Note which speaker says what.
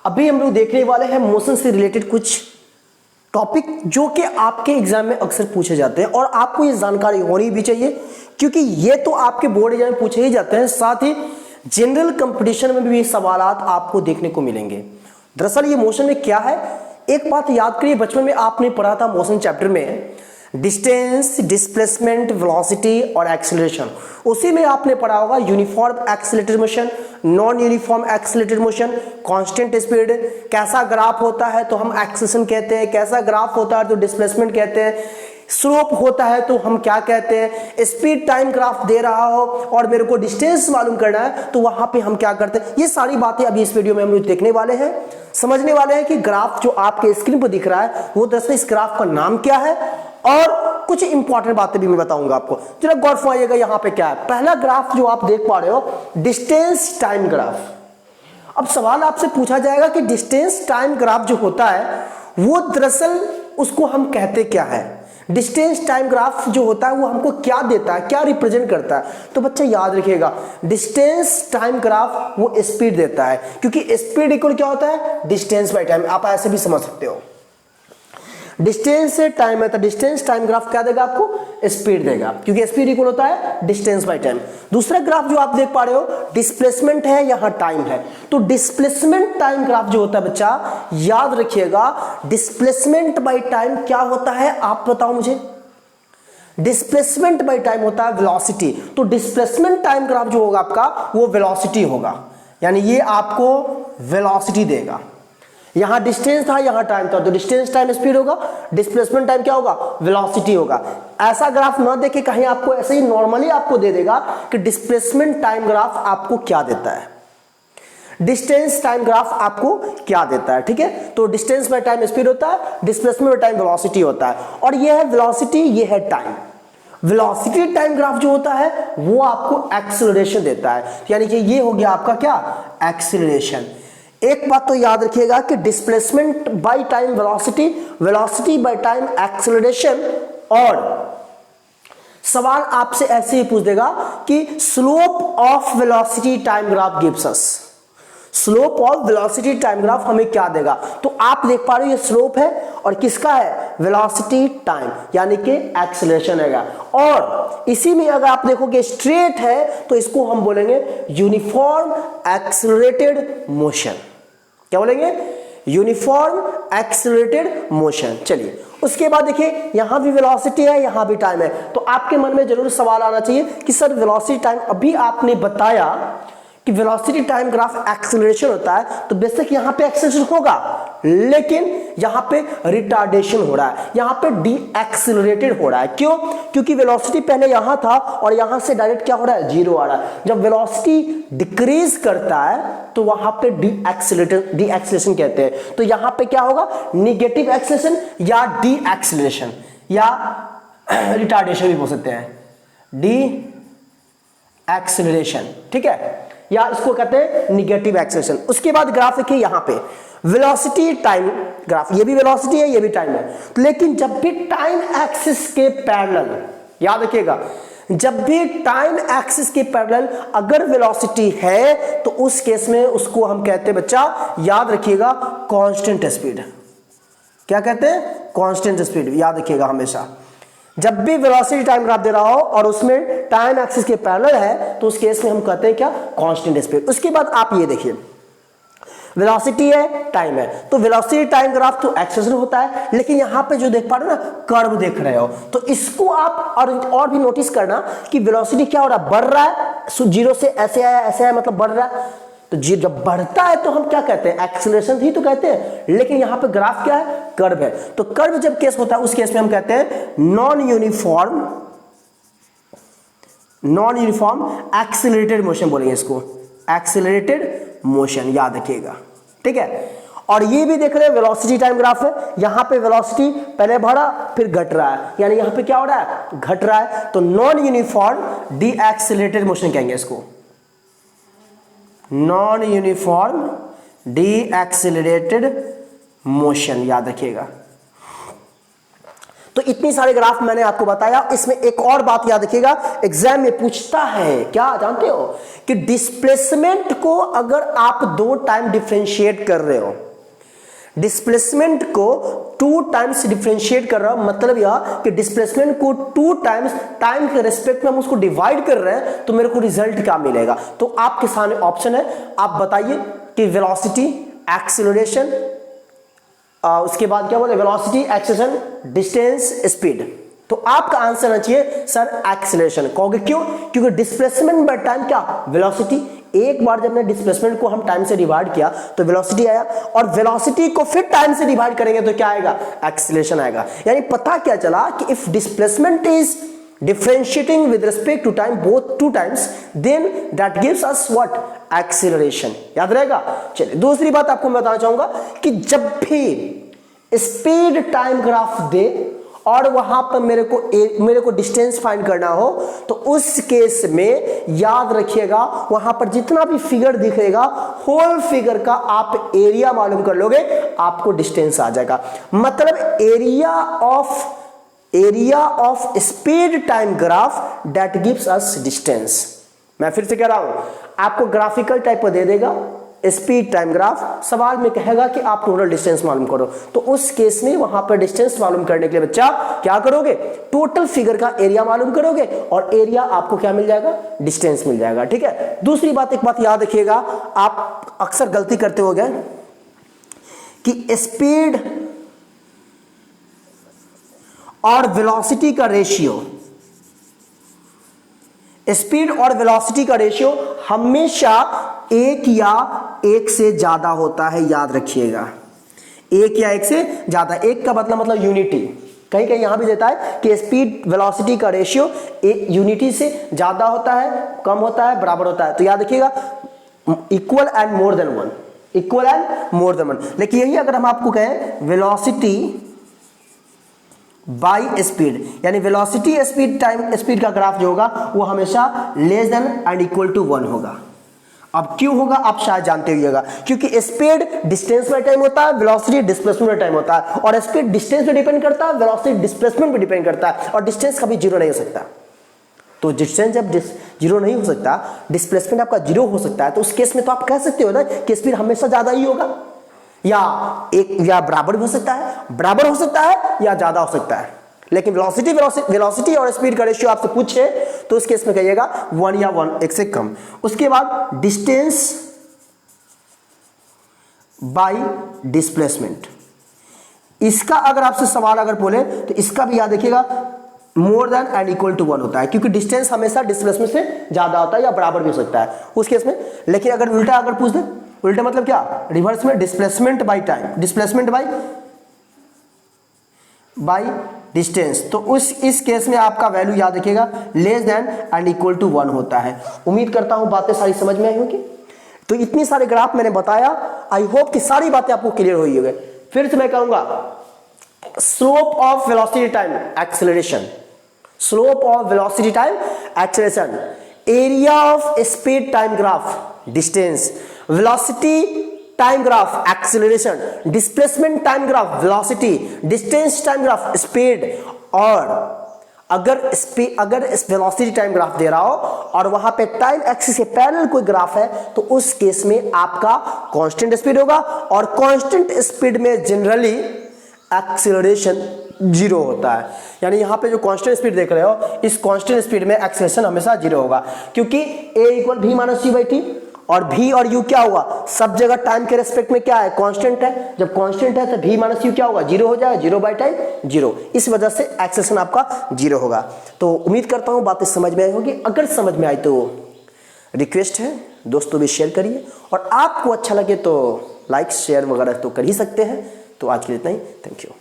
Speaker 1: अभी हम लोग देखने वाले हैं मोशन से रिलेटेड कुछ टॉपिक जो कि आपके एग्जाम में अक्सर पूछे जाते हैं और आपको ये जानकारी होनी भी चाहिए, क्योंकि ये तो आपके बोर्ड एग्जाम में पूछे ही जाते हैं, साथ ही जनरल कंपटीशन में भी ये सवालात आपको देखने को मिलेंगे। दरअसल ये मोशन में क्या है, एक बात याद करिए, बचपन में आपने पढ़ा था मोशन चैप्टर में डिस्टेंस, डिस्प्लेसमेंट, वेलोसिटी और एक्सीलरेशन। उसी में आपने पढ़ा होगा uniform accelerated motion, non uniform accelerated motion, constant speed, कैसा ग्राफ होता है तो हम एक्सेलेरेशन कहते हैं, कैसा ग्राफ होता है तो डिस्प्लेसमेंट कहते हैं, स्लोप होता है तो हम क्या कहते हैं, स्पीड टाइम ग्राफ दे रहा हो और मेरे को डिस्टेंस मालूम करना है तो वहां पे हम क्या करते हैं। ये सारी बातें अभी इस वीडियो में हम लोग देखने वाले हैं, समझने वाले हैं कि ग्राफ जो आपके स्क्रीन पर दिख रहा है वो दरअसल इस ग्राफ का नाम क्या है और कुछ इंपॉर्टेंट बातें भी मैं बताऊंगा आपको। जरा गौर फरमाइएगा, यहां पे क्या है। पहला ग्राफ जो आप देख पा रहे हो डिस्टेंस टाइम ग्राफ। अब सवाल आपसे पूछा जाएगा कि डिस्टेंस टाइम ग्राफ जो होता है वो दरअसल उसको हम कहते क्या है। डिस्टेंस टाइम ग्राफ जो होता है वो हमको क्या देता है, क्या रिप्रेजेंट करता है। तो बच्चा याद रखिएगा, डिस्टेंस टाइम ग्राफ वो स्पीड देता है, क्योंकि स्पीड इक्वल क्या होता है, डिस्टेंस बाय टाइम। आप ऐसे भी समझ सकते हो, डिस्टेंस से टाइम है तो डिस्टेंस टाइम ग्राफ क्या देगा आपको, स्पीड देगा, क्योंकि स्पीड इक्वल होता है डिस्टेंस बाय टाइम। दूसरा ग्राफ जो आप देख पा रहे हो डिस्प्लेसमेंट है, यहां टाइम है, तो डिस्प्लेसमेंट टाइम ग्राफ जो होता है बच्चा याद रखिएगा, डिस्प्लेसमेंट बाय टाइम क्या होता है आप बताओ मुझे। डिस्प्लेसमेंट बाय टाइम होता है वेलोसिटी, तो डिस्प्लेसमेंट टाइम ग्राफ जो होगा आपका वो वेलोसिटी होगा, यानी ये आपको वेलोसिटी देगा। यहां डिस्टेंस था, यहां टाइम था, तो डिस्टेंस टाइम स्पीड होगा, डिस्प्लेसमेंट टाइम क्या होगा, वेलोसिटी होगा। ऐसा ग्राफ ना देके कहीं आपको ऐसे ही नॉर्मली आपको दे देगा कि डिस्प्लेसमेंट टाइम ग्राफ आपको क्या देता है, डिस्टेंस टाइम ग्राफ आपको क्या देता है। ठीक है, तो डिस्टेंस बाय टाइम स्पीड होता है, डिस्प्लेसमेंट बाय टाइम वेलोसिटी होता है, और ये है वेलोसिटी, ये है टाइम। वेलोसिटी टाइम ग्राफ जो होता है वो आपको एक्सीलरेशन देता है, यानी कि ये हो गया आपका क्या, एक्सीलरेशन। एक बात तो याद रखिएगा कि displacement by time velocity, velocity by time acceleration, और सवाल आपसे ऐसे ही पूछ देगा कि slope of velocity time graph gives us, slope of velocity time graph हमें क्या देगा। तो आप देख पा रहे हो ये स्लोप है और किसका है, वेलोसिटी टाइम, यानी कि एक्सीलरेशन है। और इसी में अगर आप देखोगे स्ट्रेट है तो इसको हम बोलेंगे यूनिफॉर्म एक्सीलरेटेड मोशन। क्या बोलेंगे, यूनिफॉर्म एक्सीलरेटेड मोशन। चलिए उसके बाद देखिए यहां भी वेलोसिटी है, यहां भी टाइम है, तो आपके मन में जरूर सवाल आना चाहिए कि सर वेलोसिटी टाइम, अभी आपने बताया कि वेलोसिटी टाइम ग्राफ एक्सीलरेशन होता है, तो बेशक यहां पे एक्सीलरेशन होगा, लेकिन यहां पे रिटार्डेशन हो रहा है, यहां पे डी एक्सीलरेटेड हो रहा है। क्यों, क्योंकि वेलोसिटी पहले यहां था और यहां से डायरेक्ट क्या हो रहा है, जीरो आ रहा है। जब वेलोसिटी डिक्रीज करता है तो वहां पे डी एक्सीलरेशन कहते हैं। तो यहां पे क्या होगा, निगेटिव एक्सीलरेशन या डी एक्सीलरेशन या रिटार्डेशन भी बोल सकते हैं, डी एक्सीलरेशन। ठीक है, या इसको कहते हैं निगेटिव एक्सीलरेशन। उसके बाद ग्राफ देखिए यहां पे वेलोसिटी टाइम ग्राफ, ये भी वेलोसिटी है, ये भी टाइम है, लेकिन जब भी टाइम एक्सिस के पैरेलल, याद रखिएगा, जब भी टाइम एक्सिस के पैरेलल अगर वेलोसिटी है तो उस केस में उसको हम कहते हैं बच्चा, याद रखिएगा, कांस्टेंट स्पीड। क्या कहते हैं, कांस्टेंट स्पीड, याद रखिएगा हमेशा। जब भी वेलोसिटी टाइम ग्राफ दे रहा हो और उसमें टाइम एक्सिस के पैरेलल है तो उस केस में हम कहते हैं क्या, कांस्टेंट स्पीड। उसके बाद आप ये देखिए, वेलोसिटी है, टाइम है, तो वेलोसिटी टाइम ग्राफ तो एक्सीलरेशन होता है, लेकिन यहां पे जो देख पा रहे हो ना, कर्व देख रहे हो, तो इसको आप और भी नोटिस करना कि वेलोसिटी क्या हो रहा है, बढ़ रहा है, जीरो से ऐसे आया ऐसे आया, मतलब बढ़ रहा है। तो जब बढ़ता है तो हम क्या कहते हैं, एक्सीलरेशन ही तो कहते हैं, लेकिन यहां पे ग्राफ क्या है, कर्व है। तो कर्व जब केस होता है उस केस में हम कहते हैं नॉन यूनिफॉर्म एक्सीलरेटेड मोशन बोलेंगे इसको, एक्सीलरेटेड मोशन, याद रखिएगा। ठीक है, और ये भी देख रहे हैं वेलोसिटी टाइम ग्राफ है, यहां पे वेलोसिटी पहले बढ़ा फिर घट रहा है, यानी यहां पे क्या हो रहा है, घट रहा है, तो non uniform D accelerated motion कहेंगे इसको, non uniform D accelerated motion, याद रखिएगा। तो इतनी सारे ग्राफ मैंने आपको बताया। इसमें एक और बात याद रखिएगा, एग्जाम में पूछता है, क्या जानते हो कि डिस्प्लेसमेंट को अगर आप 2 टाइम डिफरेंशिएट कर रहे हो, डिस्प्लेसमेंट को 2 टाइम्स डिफरेंशिएट कर रहा हूं, मतलब यह कि डिस्प्लेसमेंट को 2 टाइम्स टाइम के रिस्पेक्ट में हम उसको डिवाइड कर रहे हैं, तो मेरे को रिजल्ट क्या मिलेगा। तो आपके सामने ऑप्शन है, आप बताइए कि वेलोसिटी, एक्सीलरेशन, उसके बाद क्या बोले, वेलोसिटी, एक्सेलरेशन, डिस्टेंस, स्पीड। तो आपका आंसर आना चाहिए सर एक्सीलरेशन। कहोगे क्यों? क्योंकि डिस्प्लेसमेंट बाय टाइम क्या, वेलोसिटी। एक बार जब ने डिस्प्लेसमेंट को हम टाइम से डिवाइड किया तो वेलोसिटी आया, और वेलोसिटी को फिर टाइम से डिवाइड करेंगे तो क्या आएगा, एक्सीलरेशन आएगा। यानी पता क्या चला कि if displacement is differentiating with respect to time both 2 times, then that gives us what, acceleration। याद रहेगा। चलिए दूसरी बात आपको मैं बताना चाहूंगा कि जब भी स्पीड टाइम ग्राफ दे और वहां पर मेरे को डिस्टेंस फाइंड करना हो, तो उस केस में याद रखिएगा वहां पर जितना भी फिगर दिखेगा, होल फिगर का आप एरिया मालूम कर लोगे, आपको डिस्टेंस आ जाएगा। मतलब area of speed time graph that gives us distance. मैं फिर से कह रहा हूं, आपको ग्राफिकल टाइप पर दे देगा स्पीड टाइम ग्राफ, सवाल में कहेगा कि आप टोटल डिस्टेंस मालूम करो, तो उस केस में वहां पर डिस्टेंस मालूम करने के लिए बच्चा क्या करोगे, टोटल फिगर का एरिया मालूम करोगे, और एरिया आपको क्या मिल जाएगा, डिस्टेंस मिल जाएगा। ठीक है। दूसरी बात, एक बात याद रखिएगा, आप अक्सर गलती करते हो गए कि स्पीड और वेलोसिटी का रेशियो, स्पीड और वेलोसिटी का रेशियो हमेशा 1 या 1 से ज्यादा होता है। याद रखिएगा, 1 या 1 से ज्यादा। 1 का मतलब यूनिटी, कहीं कहीं यहां भी देता है कि स्पीड वेलोसिटी का रेशियो यूनिटी से ज्यादा होता है, कम होता है, बराबर होता है। तो याद रखिएगा equal and more than 1, equal and more than 1। लेकिन यही अगर हम आपको कहें वेलोसिटी बाई स्पीड, यानी वेलोसिटी स्पीड का ग्राफ जो होगा वो हमेशा less than and equal to 1 होगा। अब क्यों होगा आप शायद जानते होइएगा, क्योंकि स्पीड डिस्टेंस में टाइम होता है, वेलोसिटी डिस्प्लेसमेंट में टाइम होता है, और स्पीड डिस्टेंस पे डिपेंड करता है, वेलोसिटी डिस्प्लेसमेंट पे डिपेंड करता है, और डिस्टेंस कभी जीरो नहीं हो सकता। तो डिस्टेंस जब जीरो नहीं हो सकता, डिस्प्लेसमेंट आपका जीरो हो सकता है, तो उस केस में तो आप कह सकते हो ना कि स्पीड हमेशा ज्यादा ही होगा, या बराबर भी हो सकता है, बराबर हो सकता है या ज्यादा हो सकता है। लेकिन वेलोसिटी और स्पीड का रेशियो आपसे पूछे तो उस केस में कहिएगा 1 या 1 से कम। उसके बाद डिस्टेंस बाय डिस्प्लेसमेंट, इसका अगर आपसे सवाल अगर बोले तो इसका भी याद रखिएगा more than and equal to 1 होता है, क्योंकि डिस्टेंस हमेशा डिस्प्लेसमेंट से ज्यादा होता है या बराबर भी हो सकता है उस केस में। लेकिन अगर उल्टा अगर पूछ दे, उल्टा मतलब क्या, रिवर्स में displacement by time, displacement by distance, तो इस केस में आपका वैल्यू याद रखिएगा less than and equal to 1 होता है। उम्मीद करता हूं बातें सारी समझ में आई होंगी। तो इतनी सारे ग्राफ मैंने बताया, आई होप कि सारी बातें आपको क्लियर हुई होगी। फिर से मैं कहूंगा slope of velocity time acceleration, slope of velocity time acceleration, area of speed time graph distance, velocity time graph acceleration, displacement time graph velocity, distance time graph speed. और अगर वेलोसिटी टाइम ग्राफ दे रहा हो और वहां पे time axis के parallel कोई graph है, तो उस केस में आपका कांस्टेंट स्पीड होगा, और कांस्टेंट स्पीड में जनरली एक्सेलरेशन 0 होता है। यानी यहां पे जो कांस्टेंट स्पीड देख रहे हो, इस कांस्टेंट स्पीड में एक्सेलरेशन हमेशा 0 होगा, क्योंकि a equal v minus u by T, और v और u क्या होगा, सब जगह टाइम के रेस्पेक्ट में क्या है, कांस्टेंट है। जब कांस्टेंट है तो v माइनस u क्या होगा, 0 हो जाएगा, 0 बाई टाइम 0। इस वजह से एक्सेलरेशन आपका 0 होगा। तो उम्मीद करता हूं बातें समझ में आई होगी। अगर समझ में आई तो रिक्वेस्ट है दोस्तों भी शेयर करिए, और आपको अच्छा लगे तो लाइक शेयर वगैरह तो कर ही सकते हैं। तो आज के लिए इतना ही, थैंक यू।